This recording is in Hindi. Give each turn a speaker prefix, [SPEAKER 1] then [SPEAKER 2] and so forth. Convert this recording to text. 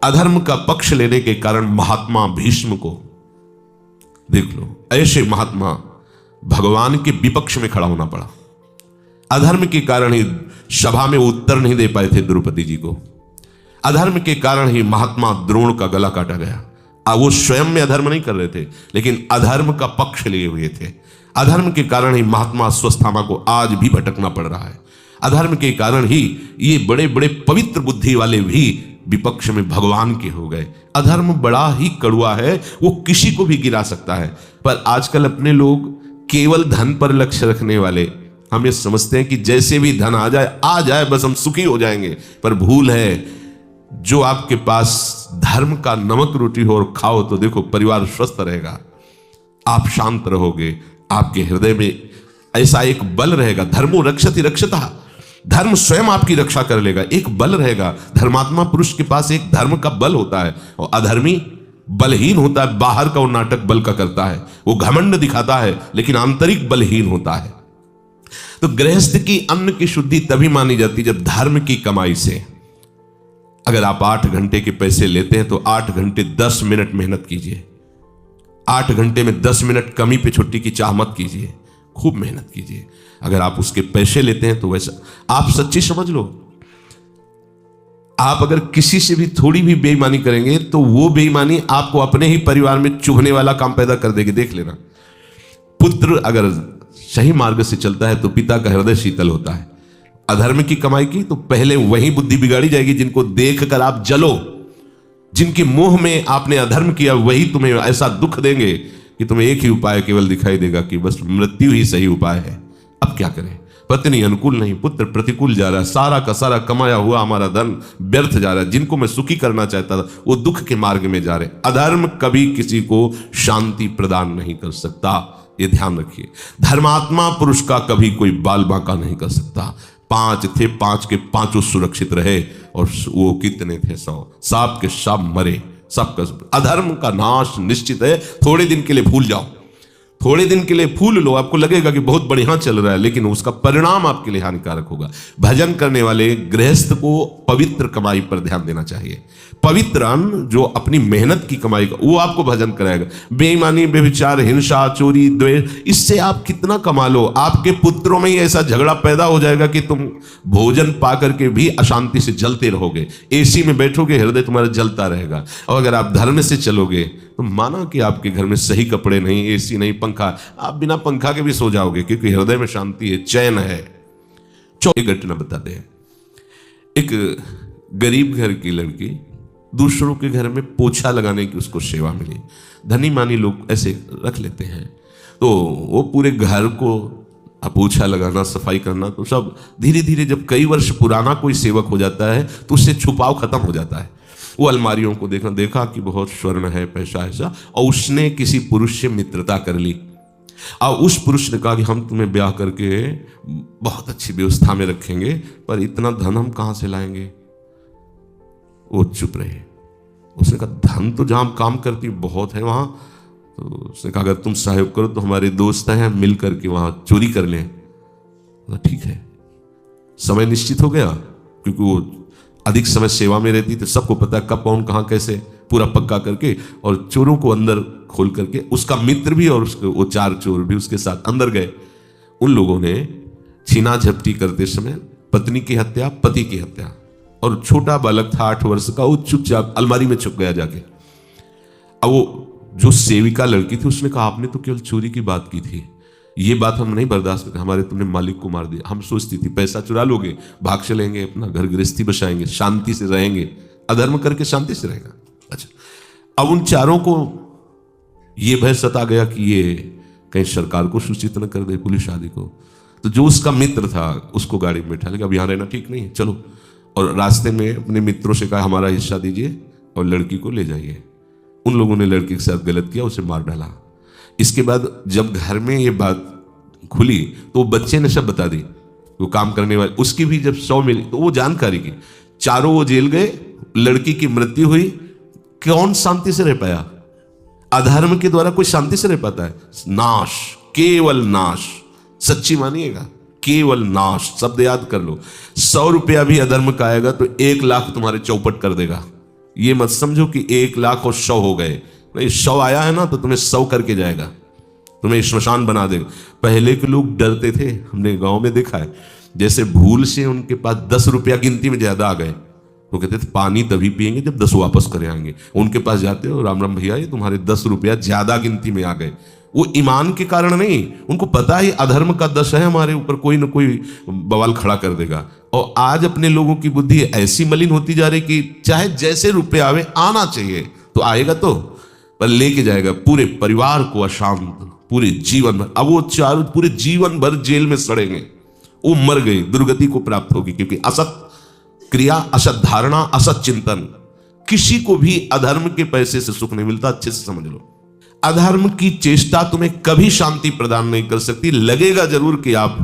[SPEAKER 1] अधर्म का पक्ष लेने के कारण महात्मा भीष्म को देख लो, ऐसे महात्मा भगवान के विपक्ष में खड़ा होना पड़ा। अधर्म के कारण ही सभा में उत्तर नहीं दे पाए थे द्रौपदी जी को। अधर्म के कारण ही महात्मा द्रोण का गला काटा गया। वो स्वयं में अधर्म नहीं कर रहे थे, लेकिन अधर्म का पक्ष लिए हुए थे। अधर्म के कारण ही महात्मा अश्वत्थामा को आज भी भटकना पड़ रहा है। अधर्म के कारण ही ये बड़े बड़े पवित्र बुद्धि वाले भी विपक्ष में भगवान के हो गए। अधर्म बड़ा ही कड़वा है, वो किसी को भी गिरा सकता है। पर आजकल अपने लोग केवल धन पर लक्ष्य रखने वाले हम ये समझते हैं कि जैसे भी धन आ जाए बस हम सुखी हो जाएंगे। पर भूल है, जो आपके पास धर्म का नमक रोटी हो और खाओ तो देखो परिवार स्वस्थ रहेगा, आप शांत रहोगे, आपके हृदय में ऐसा एक बल रहेगा। धर्मो रक्षति रक्षतः, धर्म स्वयं आपकी रक्षा कर लेगा। एक बल रहेगा। धर्मात्मा पुरुष के पास एक धर्म का बल होता है, और अधर्मी बलहीन होता है। बाहर का वो नाटक बल का करता है, वो घमंड दिखाता है, लेकिन आंतरिक बलहीन होता है। तो गृहस्थ की अन्न की शुद्धि तभी मानी जाती जब धर्म की कमाई से। अगर आप 8 घंटे के पैसे लेते हैं तो 8 घंटे 10 मिनट मेहनत कीजिए। 8 घंटे में 10 मिनट कमी पे छुट्टी की चाह मत कीजिए, खूब मेहनत कीजिए। अगर आप उसके पैसे लेते हैं तो वैसा आप सच्ची समझ लो, आप अगर किसी से भी थोड़ी भी बेईमानी करेंगे तो वो बेईमानी आपको अपने ही परिवार में चुभने वाला काम पैदा कर देगी। देख लेना, पुत्र अगर सही मार्ग से चलता है तो पिता का हृदय शीतल होता है। अधर्म की कमाई की तो पहले वही बुद्धि बिगाड़ी जाएगी जिनको देखकर आप जलो, जिनके मोह में आपने अधर्म किया वही तुम्हें ऐसा दुख देंगे कि तुम्हें एक ही उपाय केवल दिखाई देगा कि बस मृत्यु ही सही उपाय है। अब क्या करें, पत्नी अनुकूल नहीं, पुत्र प्रतिकूल जा रहा है, सारा का सारा कमाया हुआ हमारा धन व्यर्थ जा रहा है। जिनको मैं सुखी करना चाहता था वो दुख के मार्ग में जा रहे। अधर्म कभी किसी को शांति प्रदान नहीं कर सकता, ये ध्यान रखिए। धर्मात्मा पुरुष का कभी कोई बाल बांका नहीं कर सकता। 5 थे, 5 के 5 सुरक्षित रहे, और वो कितने थे 100, सांप के सांप मरे। सबका अधर्म का नाश निश्चित है। थोड़े दिन के लिए भूल जाओ, थोड़े दिन के लिए फूल लो, आपको लगेगा कि बहुत बढ़िया चल रहा है, लेकिन उसका परिणाम आपके लिए हानिकारक होगा। भजन करने वाले गृहस्थ को पवित्र कमाई पर ध्यान देना चाहिए। पवित्र अन्न जो अपनी मेहनत की कमाई का, वो आपको भजन कराएगा। बेईमानी, बेविचार, हिंसा, चोरी, द्वेष, इससे आप कितना कमा लो, आपके पुत्रों में ही ऐसा झगड़ा पैदा हो जाएगा कि तुम भोजन पा करके भी अशांति से जलते रहोगे। एसी में बैठोगे, हृदय तुम्हारा जलता रहेगा। और अगर आप धर्म से चलोगे तो माना कि आपके घर में सही कपड़े नहीं, एसी नहीं, पंखा, आप बिना पंखा के भी सो जाओगे, क्योंकि हृदय में शांति है, चैन है। एक घटना बताते हैं। एक गरीब घर की लड़की दूसरों के घर में पोछा लगाने की उसको सेवा मिली। धनी मानी लोग ऐसे रख लेते हैं, तो वो पूरे घर को पोछा लगाना, सफाई करना, तो सब धीरे धीरे जब कई वर्ष पुराना कोई सेवक हो जाता है तो उससे छुपाव खत्म हो जाता है। वो अलमारियों को देखा कि बहुत स्वर्ण है, पैसा ऐसा, और उसने किसी पुरुष से मित्रता कर ली। और उस पुरुष ने कहा कि हम तुम्हें ब्याह करके बहुत अच्छी व्यवस्था में रखेंगे, पर इतना धन हम कहाँ से लाएंगे। वो चुप रहे। उसने कहा धन तो जहां काम करती बहुत है वहां, तो उसने कहा अगर तुम सहयोग करो तो हमारे दोस्त हैं, मिल करके वहां चोरी कर लें। ठीक है। समय निश्चित हो गया, क्योंकि वो अधिक समय सेवा में रहती तो सबको पता कब कौन कहां कैसे, पूरा पक्का करके, और चोरों को अंदर खोल करके उसका मित्र भी और उसके वो 4 चोर भी उसके साथ अंदर गए। उन लोगों ने छीना झपटी करते समय पत्नी की हत्या, पति की हत्या, और छोटा बालक था 8 वर्ष का, वो चुपचाप अलमारी में छुप गया जाके। अब वो जो सेविका लड़की थी उसने कहा आपने तो केवल चोरी की बात की थी, ये बात हम नहीं बर्दाश्त करते, हमारे तुमने मालिक को मार दिया। हम सोचती थी पैसा चुरा लोगे, भाग चलेंगे, अपना घर गृहस्थी बसाएंगे, शांति से रहेंगे, अधर्म करके शांति से रहेगा। अच्छा, अब उन चारों को ये भय सता गया कि ये कहीं सरकार को सूचित न कर दे, पुलिस आदि को। तो जो उसका मित्र था उसको गाड़ी में बैठा, लेकिन अब यहाँ रहना ठीक नहीं है, चलो। और रास्ते में अपने मित्रों से कहा हमारा हिस्सा दीजिए और लड़की को ले जाइए। उन लोगों ने लड़की के साथ गलत किया, उसे मार डाला। इसके बाद जब घर में ये बात खुली तो बच्चे ने सब बता दी, वो काम करने वाले, उसकी भी जब 100 मिली तो वो जानकारी की। चारों वो जेल गए, लड़की की मृत्यु हुई। कौन शांति से रह पाया? अधर्म के द्वारा कोई शांति से रह पाता है? नाश, केवल नाश। सच्ची मानिएगा, केवल नाश। शब्द याद कर लो। 100 रुपया भी अधर्म का आएगा तो 1 लाख तुम्हारे चौपट कर देगा। ये मत समझो कि 1 लाख और 100 हो गए। नहीं, 100 आया है ना तो तुम्हें 100 करके जाएगा, तुम्हें श्मशान बना देगा। पहले के लोग डरते थे, हमने गांव में देखा है, जैसे भूल से उनके पास 10 रुपया गिनती में ज्यादा आ गए, वो कहते थे पानी तभी पिएंगे जब 10 वापस करे आएंगे। उनके पास जाते हो, राम राम भैया, ये तुम्हारे 10 रुपया ज्यादा गिनती में आ गए। वो ईमान के कारण नहीं, उनको पता है अधर्म का 10 है हमारे ऊपर, कोई ना कोई बवाल खड़ा कर देगा। और आज अपने लोगों की बुद्धि ऐसी मलिन होती जा रही कि चाहे जैसे रुपये आवे, आना चाहिए तो आएगा, तो पर लेके जाएगा पूरे परिवार को अशांत, पूरे जीवन भर। अब वो चारों पूरे जीवन भर जेल में सड़ेंगे, वो मर गई, दुर्गति को प्राप्त होगी। क्योंकि असत क्रिया, असत धारणा, असत चिंतन, किसी को भी अधर्म के पैसे से सुख नहीं मिलता, अच्छे से समझ लो। अधर्म की चेष्टा तुम्हें कभी शांति प्रदान नहीं कर सकती। लगेगा जरूर कि आप